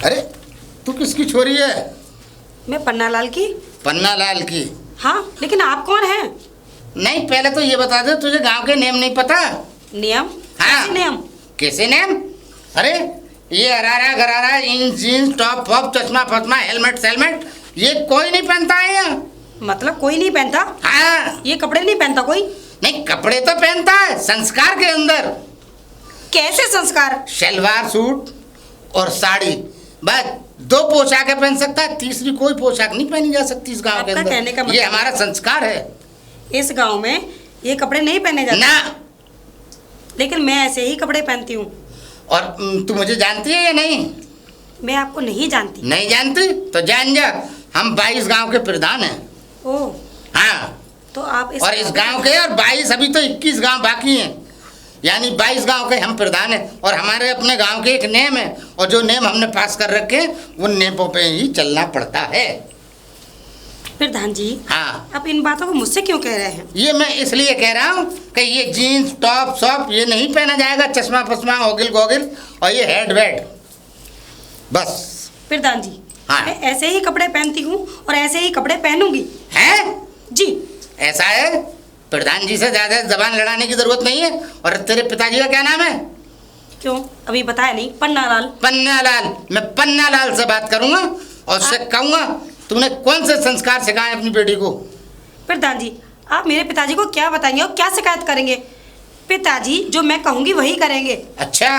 अरे तू किसकी छोरी है? मैं पन्नालाल की। पन्नालाल की? हाँ, लेकिन आप कौन हैं? नहीं, पहले तो ये बता दे, तुझे गांव के नेम नहीं पता? नियम? हाँ। कैसे नियम? कैसे नेम? अरे ये अरारा गरारा, जीन्स टॉप वॉप, चश्मा फश्मा, हेलमेट सेलमेट, ये कोई नहीं पहनता है यहाँ। मतलब कोई नहीं पहनता? हाँ। ये कपड़े नहीं पहनता कोई? नहीं, कपड़े तो पहनता है संस्कार के अंदर। कैसे संस्कार? शलवार सूट और साड़ी, बस 2 पोशाकें पहन सकता है, तीसरी कोई पोशाक नहीं पहनी जा सकती इस गांव के आपका कहने का अंदर। मतलब ये हमारा संस्कार है। इस गांव में ये कपड़े नहीं पहने जाते ना। लेकिन मैं ऐसे ही कपड़े पहनती हूँ। और तू मुझे जानती है या नहीं? मैं आपको नहीं जानती। नहीं जानती तो जान जा, हम 22 गांव के प्रधान हैं। ओह, हाँ। तो आप और इस गांव के और 22, अभी तो 21 गांव बाकी हैं, यानी 22 गांव के हम प्रधान हैं। और हमारे अपने गांव के एक नेम है, और जो नेम हमने पास कर रखे हैं उन नेमों पे ही चलना पड़ता है। प्रधान जी, हाँ। आप इन बातों को मुझसे क्यों कह रहे हैं? ये मैं इसलिए कह रहा हूँ कि ये जीन्स टॉप शॉप ये नहीं पहना जाएगा, चश्मा फश्मा ओगिल गोगिल और ये हेड वेड, बस। प्रधान जी, हाँ। मैं ऐसे ही कपड़े पहनती हूँ और ऐसे ही कपड़े पहनूंगी। हैं? जी। ऐसा है? प्रधान जी से ज्यादा जबान लड़ाने की जरूरत नहीं है। और तेरे पिताजी का क्या नाम है? क्यों, अभी बताया नहीं? पन्नालाल। पन्नालाल। मैं पन्नालाल से बात करूंगा और उससे कहूंगा तूने कौन से संस्कार सिखाए अपनी बेटी को। प्रधान जी, आप मेरे पिताजी को क्या बताएंगे और क्या शिकायत करेंगे? पिताजी जो मैं कहूँगी वही करेंगे। अच्छा,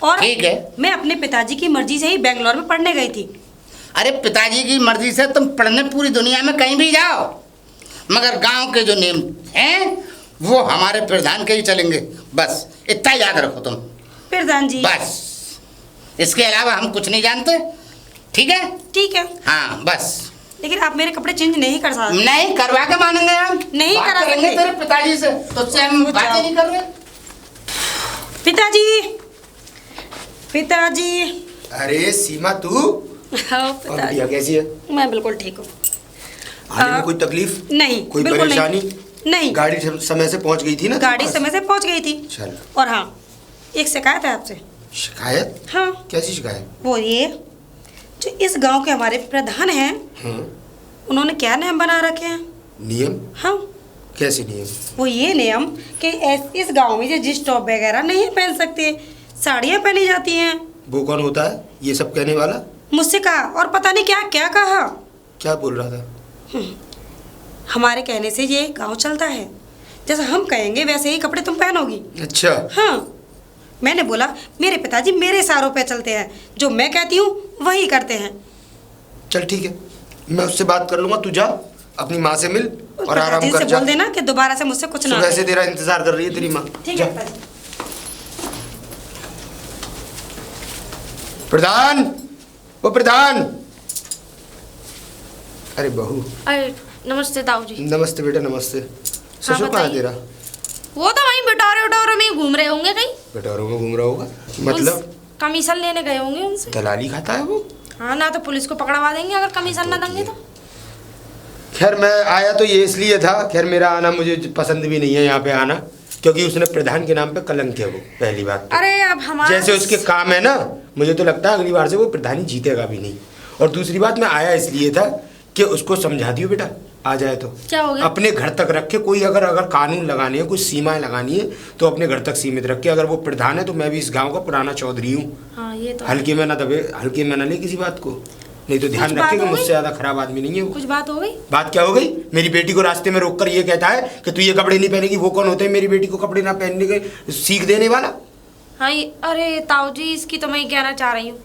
और ठीक है। मैं अपने पिताजी की मर्जी से ही बेंगलोर में पढ़ने गई थी। अरे पिताजी की मर्जी से तुम पढ़ने पूरी दुनिया में कहीं भी जाओ, मगर गांव के जो नियम हैं वो हमारे प्रधान के ही चलेंगे, बस इतना याद रखो तुम। प्रधान जी बस, इसके अलावा हम कुछ नहीं जानते। ठीक है? ठीक है। हाँ बस। लेकिन आप मेरे कपड़े चेंज नहीं कर सकते। नहीं करवा के मानेंगे हम। नहीं बात करा करेंगे सकते। तेरे पिताजी से, तुझसे हम बातें नहीं कर रहे। पिताजी, पिताजी। अरे सीमा तू हाँ और पिताजी, बिटिया कैसी है? मैं बिल्कुल ठीक हूँ। आने में कोई तकलीफ? नहीं, कोई बिल्कुल परेशानी? नहीं। गाड़ी समय से पहुंच गई थी ना? गाड़ी समय से पहुंच गई थी। चल। और हाँ, एक शिकायत है आपसे। शिकायत? हाँ। कैसी शिकायत? वो ये, जो इस गांव के हमारे प्रधान हैं, हाँ। उन्होंने क्या नियम बना रखे हैं? नियम? हाँ, कैसे नियम? वो ये नियम कि इस गांव में जो जींस टॉप वगैरह नहीं पहन सकते, साड़ियाँ पहनी जाती हैं। वो कौन होता है ये सब कहने वाला? मुझसे कहा और पता नहीं क्या क्या कहा। क्या बोल रहा था? हमारे कहने से ये गांव चलता है, जैसा हम कहेंगे वैसे ही कपड़े तुम पहनोगी। अच्छा। हाँ, मैंने बोला मेरे पिताजी मेरे इशारों पे चलते हैं, जो मैं कहती हूँ वही करते हैं। चल ठीक है, मैं उससे बात कर लूंगा। तू जा अपनी माँ से मिल और आराम पिताजी कर से जा। बोल देना कि दोबारा से मुझसे कुछ ना सुबह से कहे। तेरा इंतजार कर रही है तेरी माँ। ठीक जा। है पिताजी। प्रधान, वो प्रधान। अरे बहू। अरे नमस्ते ताऊ जी। नमस्ते बेटा, नमस्ते। ससुर कहाँ है बताइए। तेरा? वो तो वहीं बिटोरे उटोरे में ही घूम रहे होंगे कहीं। बटोरों में घूम रहा होगा मतलब? कमीशन लेने गए होंगे उनसे। दलाली खाता है वो? हाँ, ना तो पुलिस को पकड़वा देंगे अगर कमीशन ना देंगे तो। खैर मैं आया तो ये इसलिए था, खैर मेरा आना मुझे पसंद भी नहीं है यहाँ पे आना, क्योंकि उसने प्रधान के नाम पे कलंक है वो, पहली बात तो। अरे अब हमारे जैसे उसके काम है ना, मुझे तो लगता है अगली बार से वो प्रधान ही जीतेगा भी नहीं। और दूसरी बात, मैं आया इसलिए था कि उसको समझा दियो बेटा, आ जाए तो क्या हो गया? अपने घर तक रखे। कोई अगर कानून लगानी है, कुछ सीमाएं लगानी है तो अपने घर तक सीमित रखे। अगर वो प्रधान है तो मैं भी इस गांव का पुराना चौधरी हूँ। हाँ ये तो हल्के में ना दबे, हल्के में ना ले किसी बात को, नहीं तो ध्यान कुछ बात रखे कि हो मुझसे गई? ज्यादा खराब आदमी नहीं है वो। कुछ बात हो गई? बात क्या हो गई? मेरी बेटी को रास्ते में रोककर ये कहता है कि तू ये कपड़े नहीं पहनेगी। वो कौन होते हैं मेरी बेटी को कपड़े ना पहनने के सीख देने वाला? हाँ अरे ताऊ जी, इसकी तो मैं ये कहना चाह रही हूँ,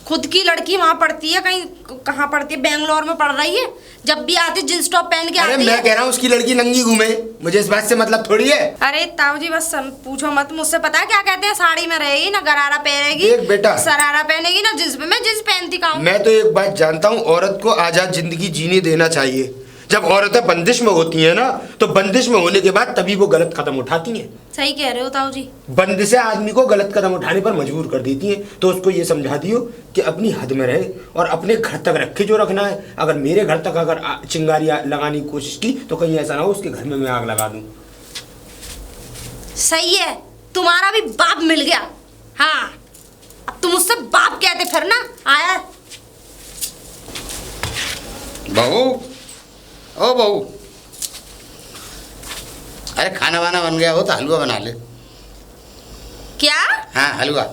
खुद की लड़की वहाँ पढ़ती है, कहीं कहाँ पढ़ती है, बेंगलोर में पढ़ रही है। जब भी आती जींस टॉप पहन के अरे आती मैं है। कह रहा हूँ उसकी लड़की नंगी घूमे, मुझे इस बात से मतलब थोड़ी है। अरे ताऊ जी बस पूछो मत, मुझसे पता है क्या कहते हैं, साड़ी में रहेगी ना गरारा पहनेगी, देख बेटा, सरारा पहनेगी ना जींस में। मैं जींस पहनती कहाँ हूँ? मैं तो एक बात जानता हूँ, औरत को आजाद जिंदगी जीने देना चाहिए। जब औरतें बंदिश में होती हैं ना, तो बंदिश में होने के बाद तभी वो गलत कदम उठाती हैं। सही कह रहे हो ताऊ जी। बंदिशें आदमी को गलत कदम उठाने पर मजबूर कर देती हैं। तो उसको ये समझा दियो कि अपनी हद में रहे और अपने घर तक रखे जो रखना है। अगर मेरे घर तक अगर चिंगारी लगाने की कोशिश की तो कहीं ऐसा ना हो उसके घर में मैं आग लगा दूं। सही है, तुम्हारा भी बाप मिल गया। हाँ अब तुम उससे बाप कहते फिर ना। आया बहू, ओ बहू, अरे खाना वाना बन गया हो तो हलवा बना ले। क्या? हाँ हलवा।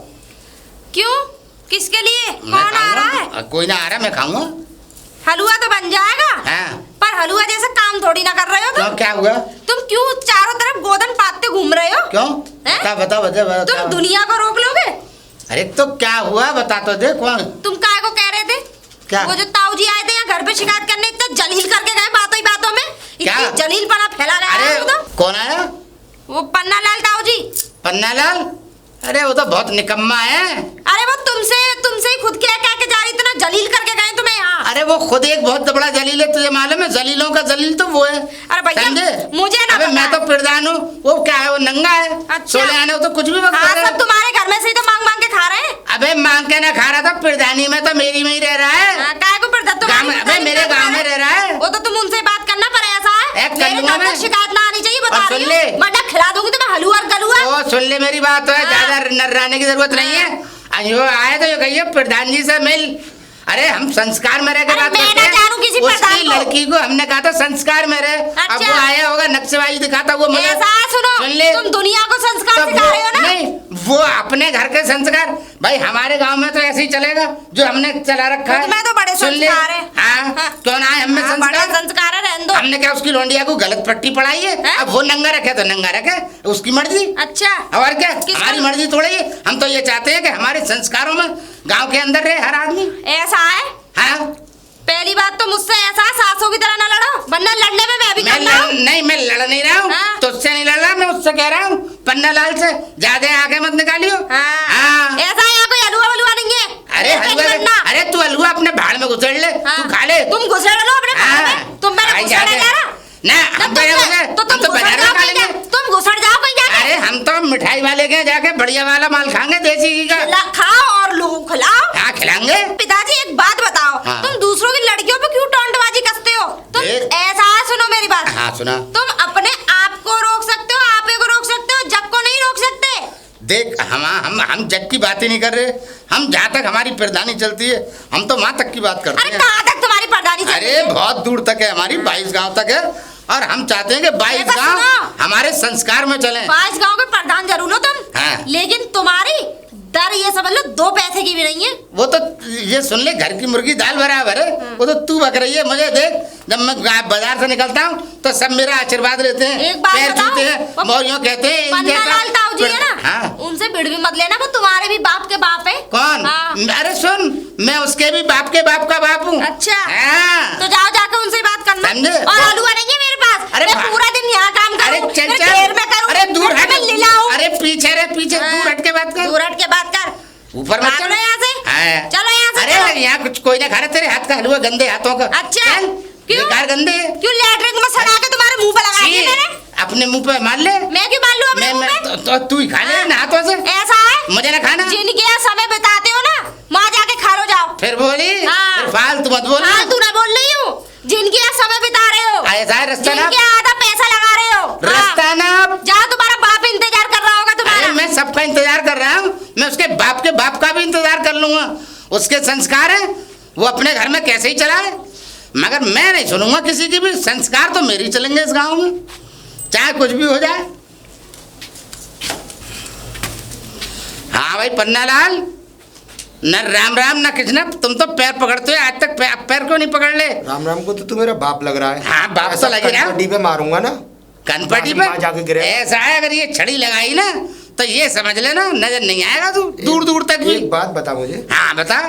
क्यों? किसके लिए? मैं कौन आ रहा है? खाऊंगा। कोई ना आ रहा, मैं खाऊंगा। हलवा तो बन जाएगा। हाँ। पर हलवा जैसा काम थोड़ी ना कर रहे हो क्यों, तुम। क्या हुआ? तुम क्यों चारों तरफ गोदन पाते घूम रहे हो? क्यों? हैं? बता बता। तुम दुनिया को रोक लोगे? अरे तो क्या हुआ बता तो दे। कौन? तुम काय को कह रहे थे? क्या? वो जो ताऊ जी आए थे यहाँ घर पे शिकायत करने, इतना जलील करके गए बातों ही बातों में। क्या? इतनी जलील पना फैला गया है वो अरे तो। कौन आया? वो पन्ना लाल ताऊ जी। पन्ना लाल? अरे वो तो बहुत निकम्मा है। अरे वो तुमसे ही खुद क्या कह के जा रही, इतना जलील करके गए तुम्हें यहाँ। अरे वो खुद एक बहुत बड़ा जलील है, तुझे मालूम है? जलीलों का जलील तो वो है। अरे भैया मुझे ना अबे पता मैं तो है। प्रधान हूँ, वो क्या है? वो नंगा है। अच्छा। सोले आने वो तो कुछ भी वक्त हाँ, करे। सब तुम्हारे घर में से ही तो मांग मांग के खा रहे हैं। अबे मांग के ना खा रहा था, प्रधानी में तो मेरी में ही रह रहा है। हाँ, काय को पर गाँव में, अबे मेरे गाँव में रह रहा है। वो तो तुम उनसे बात करना पर ऐसा है। एक मेरे कलुआ घर पे में। शिकायत ना आनी चाहिए, बता और रही सुन ले। हूँ। मड्डा खिला दूंगी तुम्हें हलवा और गलुआ। ओ सुन ले मेरी बात, है हाँ। ज्यादा नर्राने की जरूरत नहीं है। यो आए तो ये कहिए प्रधान जी से मिल। अरे हम संस्कार में रह के अरे बात मैं करते ना हैं। जानूं किसी प्रधान उसकी को। लड़की को हमने कहा था संस्कार में रहे। अब अच्छा। वो आया होगा नक्शेबाजी दिखाता वो मुझे। ऐसा है, सुनो। सुन ले। तुम दुनिया को संस्कार तो सिखा रहे हो ना? नहीं, वो अपने घर के संस्कार। भाई हमारे गांव में तो ऐसे ही चलेगा जो हमने चला रखा है। तुम्हें तो बड़े सुन ले। संस्कार है। हाँ, हाँ। क्यों ना है हमें हाँ, बड़े संस्कार? संस्कार है, रहने दो। हमने क्या उसकी लोंडिया को गलत पट्टी पढ़ाई है? हैं? अब वो नंगा रखे तो नंगा रखे, उसकी मर्जी। अच्छा। और क्या, किसको? हमारी मर्जी थोड़ी है। हम तो ये चाहते हैं कि हमारे संस्कारों में गांव के अंदर रहे हर आदमी। ऐसा है? हाँ। पहली बात तो मुझसे ऐसा सासों की तरह ना लड़ो, वरना लड़ने में मैं भी कर रहा हूँ। नहीं, मैं लड़ नहीं रहा हूँ। हाँ? तो उससे नहीं लड़ रहा, मैं उससे कह रहा हूँ पन्ना लाल से ज्यादा आगे मत निकालियो। हाँ। ऐसा यहाँ कोई हलवा वलुआ नहीं है। अरे ऐसा नहीं हलवा, बनना। अरे तू हलवा अपने भाड़ में घुसेड़ ले। हाँ। तू खा ले। तुम घुसेड़ लो अपने भाड़ में। तुम मैंने आई घुसेड़ा जाके। जा रहा? ना हम तो तुम घुसड़ बाजार में जाओ खा कहीं लेंगे। जा- तुम घुसड़ जाओ कहीं जाके। अरे हम तो मिठाई वाले के जाके बढ़िया वाला माल खाएंगे, देसी घी का। खाओ और लोगों को खिलाओ। हाँ खिलाएंगे। पिताजी एक बात बताओ। हाँ। तुम दूसरों की लड़कियों पे क्यों टोंटबाजी कसते हो? तुम देख। ऐसा है, सुनो मेरी बात। हाँ सुना। तुम अपने आप को रोक सकते हो, आपे को रोक सकते हो, जग को नहीं रोक सकते। देख हम जग की बात ही नहीं कर रहे। हम जहाँ तक हमारी प्रधानी चलती है हम तो वहाँ तक की बात करते अरे हैं। कहाँ तक तुम्हारी प्रधानी चलती अरे है? बहुत दूर तक है, हमारी 22 गांव तक है। और हम चाहते हैं कि 22 ऐसा गांव सुनो। हमारे संस्कार में चले। 22 गांव के प्रधान जरूर हो तुम। हाँ। लेकिन तुम्हारी दर ये समझ लो 2 पैसे की भी नहीं है। वो तो ये सुन ले, घर की मुर्गी दाल बराबर है। वो तो तू बक रही है। मुझे देख, जब मैं बाजार से निकलता हूँ तो सब मेरा आशीर्वाद लेते हैं, एक बात पैर बताओ, छूते हैं, मौरियों कहते हैं पन्ना लाल ताऊ जी है ना, हाँ। उनसे भिड़ भी मत लेना, वो तुम्हारे भी बाप के बाप है। कौन? हाँ। अरे सुन, मैं उसके भी बाप के बाप का बाप हूँ। अच्छा। हाँ। तो जाओ जाकर उनसे बात करना। समझे? और हलवा नहीं है मेरे पास। अरे मैं भा- पूरा दिन यहाँ काम अरे करूँ, चल फिर चल। देर में करूँ, अरे दूर फिर हट। मैं लीलाऊं। अरे पीछे रे पीछे, हाँ। दूर हट के बात कर। दूर हट के बात कर। ऊपर मत चलो यहाँ से। हाँ। चलो यहाँ से, अरे चलो। यहाँ कुछ कोई ना खा रहा, तेरे हाथ का हलवा गंदे हाथों का। अच्छा। चल, क्यों? बेकार गंदे है। क्यों लैट्रिन में सड़ा के तुम्हारे मुंह पे लगा दिया मैंने? अपने मुंह पे मार ले। मैं क्यों मान लूं अपने मुंह पे? तो तू ही खा ले हाँ। ना हाथों से। ऐसा है? मुझे ना खाना। जिनके यहाँ समय बिताते हो ना, वहाँ जाके खा लो जाओ। फिर बोली। हाँ। फिर फालतू मत बोल। हाँ, तू ना बोल रही हूँ। जिनके यहाँ समय बिता रहे हो, ऐसा है रास्ता ना। जिनके यहाँ आधा पैसा लगा रहे हो, रास्ता ना। जहाँ तुम्हारा बाप इंतजार कर रहा होगा अरे तुम्हारा। मैं सबका इंतजार कर रहा हूँ। मैं उसके बाप का भी इंतजार कर लूंगा। उसके संस्कार है, वो अपने घर में कैसे ही चलाए, मगर मैं नहीं सुनूंगा किसी की भी। संस्कार तो मेरी चलेंगे इस गांव में, चाहे कुछ भी हो जाए। हाँ भाई पन्ना लाल, न राम राम न कृष्ण, तुम तो पैर पकड़ते हो, आज तक पैर क्यों नहीं पकड़ ले? राम राम को तो तू मेरा बाप लग रहा है। हाँ, बाप तो ऐसा लग ही रहा है। कनपट्टी पे मारूंगा ना। कनपट्टी वहाँ जाके पे गिरे। ऐसा है, अगर ये छड़ी लगाई ना तो ये समझ लेना नजर नहीं आएगा तू दूर दूर तक भी। एक बात बता मुझे, हाँ बता।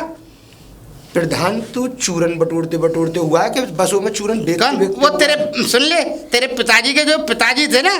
प्रधान तू चूरन बटोरते बटोरते हुआ है कि बसों में चूरन कौन? बेचते वो तेरे, सुन ले, तेरे पिताजी के जो पिताजी थे ना,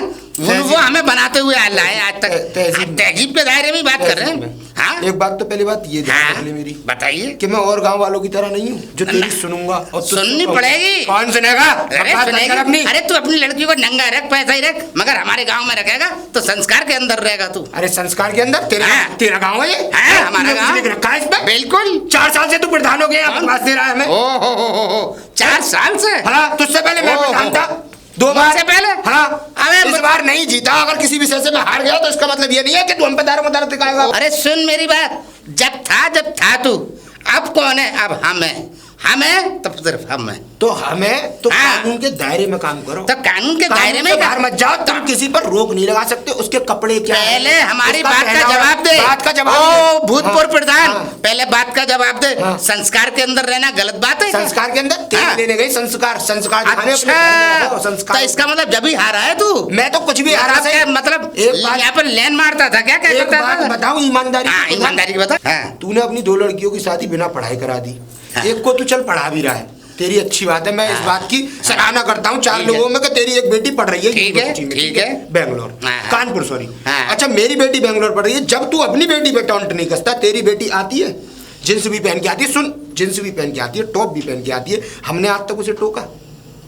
वो हमें बनाते हुए लाए आज तक। तहजीब के दायरे में बात कर रहे हैं। हाँ एक बात तो पहली बात ये ध्यान रख ले मेरी, बताइए। कि मैं और गांव वालों की तरह नहीं हूँ जो तेरी सुनूंगा और तुझसे सुननी कहूँ। पड़ेगी। कौन सुनेगा? अरे बात सुनेगी। कर अपनी। अरे तू अपनी लड़की को नंगा रख, पैसा ही रख, मगर हमारे गांव में रखेगा तो संस्कार के अंदर रहेगा तू। अरे संस्कार के अंदर तेरा हाँ। तेरा गांव है ये? हाँ, हमारा तूने गांव। कुछ लिख रखा है इसमें? बिल्कुल। 4 साल से तू प्रधान हो गया, बकवास दे रहा है हमें। ओ हो 4 साल से। हाँ, तुझसे पहले मैं ओ, प्रधान हो, था हो। 2 बार मुझसे पहले? हाँ। अबे इस बार नहीं जीता, अगर किसी विषय से मैं हार गया तो इसका मतलब ये नहीं है कि तू हम पे दारो मदारत दिखाएगा। अरे सुन मेरी बात, जब था तू, अब कौन है? अब हम है तब सिर्फ हम है। तो हमें तो हाँ। कानून के दायरे में काम करो। तो कानून के दायरे में बाहर मत जाओ। तुम किसी पर रोक नहीं लगा सकते। उसके कपड़े क्या है, पहले हमारी उसका बात का पहनावा, जवाब दे। बात का जवाब ओ दे। भूतपूर्व हाँ, प्रधान, हाँ। पहले बात का जवाब दे। हाँ। संस्कार के अंदर रहना गलत बात है क्या? संस्कार के अंदर तेल हाँ। लेने गई। संस्कार दिखाने अपने घर में रखो, अच्छा, संस्कार। तो इसका मतलब जब ही हारा है तू? मैं तो कुछ भी हारा मतलब से क्या, मतलब एक बात यहाँ पर लेन मारता था क्या? क्या एक करता बात था? बताऊं ईमानदारी हाँ, से? ईमानदारी की बता। हाँ। तूने अपनी 2 लड़कियों की शादी बिना पढ़ाई करा दी। हाँ। एक को तू चल पढ़ा भी रहा है, तेरी अच्छी बात है। मैं इस हाँ। बात की सराहना करता हूँ 4 ठीक है। लोगों में कि तेरी एक बेटी पढ़ रही है ठीक है, यूनिवर्सिटी में, ठीक है। बेंगलोर, हाँ। कानपुर सॉरी। हाँ। अच्छा, मेरी बेटी बेंगलोर पढ़ रही है। जब तू अपनी बेटी पे टॉन्ट नहीं कसता, तेरी बेटी आती है जींस भी पहन के आती है, सुन, जींस भी पहन के आती है, टॉप भी पहन के आती है। हमने आज तक उसे टोका?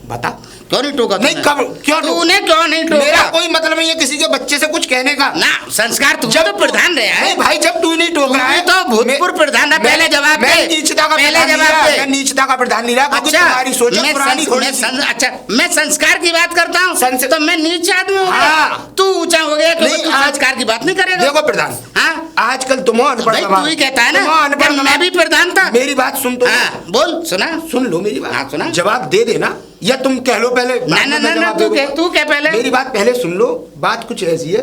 बता। क्यों नहीं टोका नहीं, तूने? कब क्यों तूने क्यों नहीं टोका? मेरा कोई मतलब नहीं है किसी के बच्चे से कुछ कहने का। ना, संस्कार तू जब तो प्रधान रहा है। नहीं भाई, जब तू नहीं टोक रहा है तू तो भूतपूर्व प्रधान है। पहले जवाब दे। मैं नीचता का पहले प्रधान नहीं जवाब रहा, दे। मैं नीचता का प्रधान नहीं रहा, क्योंकि अच्छा, तुम्हारी सोच है पुरानी थोड़ी सी। अच्छा, मैं संस्कार की बात करता हूँ तो मैं नीचे आदमी हो गया। हाँ। तू ऊंचा हो गया क्योंकि नहीं, तू आज- संस्कार की बात नहीं करेगा। देखो प्रधान, हाँ, आजकल तुम अनपढ़ भाई नवाब। तू ही कहता है ना तुम अनपढ़ कि मैं नवाब। भी प्रधान था। मेरी बात सुन तो। हाँ, बोल, सुना। सुन लो मेरी बात। हाँ, सुना। जवाब दे देना, या तुम कह लो पहले। बाद में मैं जवाब दे दूंगा। तू क्या पहले? मेरी बात पहले सुन लो। बात कुछ ऐसी है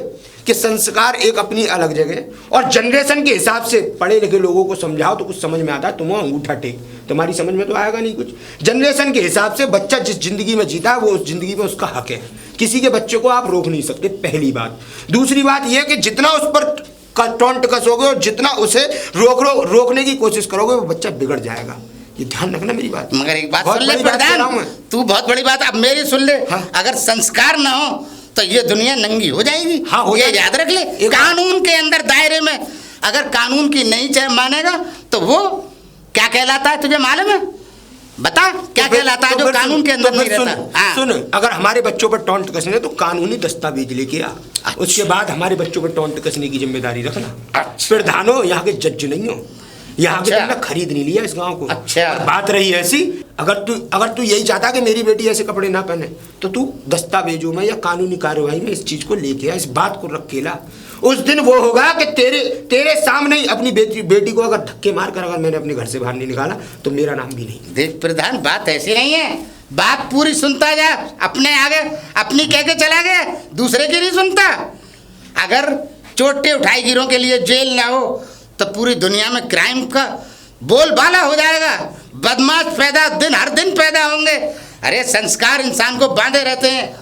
कि संस्कार एक अपनी अलग जगह, और जनरेशन के हिसाब से पढ़े लिखे लोगों को समझाओ तो कुछ समझ में आता है। तुम अंगूठा टेक, तुम्हारी समझ में तो आएगा नहीं कुछ। जनरेशन के हिसाब से बच्चा जिस जिंदगी में जीता है वो उस जिंदगी में उसका हक है। किसी के बच्चे को आप रोक नहीं सकते, पहली बात। दूसरी बात यह कि जितना उस पर टोंट कसोगे और जितना उसे रोकने की कोशिश करोगे, वो बच्चा बिगड़ जाएगा। ये ध्यान रखना मेरी बात। मगर एक बात बहुत सुन ले बड़ी बात कह रहा हूं प्रधान, मैं। तू बहुत बड़ी बात अब मेरी सुन ले। हाँ। अगर संस्कार ना हो तो ये दुनिया नंगी हो जाएगी। हाँ, हो ये जाएगी। याद रख ले। एक- कानून के अंदर दायरे में अगर कानून की नहीं चाहे मानेगा तो वो क्या कहलाता है तुझे मालूम है? बता क्या कहलाता है जो कानून के अंदर नहीं रहता। हाँ। सुन, अगर हमारे बच्चों पर टोंट कसने तो कानूनी दस्तावेज लेके आ। उसके बाद हमारे बच्चों पर टोंट कसने की जिम्मेदारी रखना। अच्छा। प्रधान हो, यहाँ के जज नहीं हो। यहाँ के अच्छा। तुमने खरीद नहीं लिया इस गांव को। अच्छा। और बात रही ऐसी, अगर तू यही चाहता कि मेरी बेटी ऐसे कपड़े ना पहने, तो तू दस्तावेजों में या कानूनी कार्यवाही में इस चीज को लेके आ, इस बात को रख के ला। उस दिन वो होगा कि तेरे सामने ही अपनी बेटी को अगर धक्के मार कर अगर मैंने अपने घर से बाहर नहीं निकाला तो मेरा नाम भी नहीं। देख प्रधान, बात ऐसी नहीं है। बात पूरी सुनता जा, अपने आगे अपनी कह के चला गया, दूसरे की नहीं सुनता। अगर चोटे उठाई गिरों के लिए जेल ना हो तो पूरी दुनिया में क्राइम का बोलबाला हो जाएगा। बदमाश पैदा हर दिन पैदा होंगे। अरे संस्कार इंसान को बांधे रहते हैं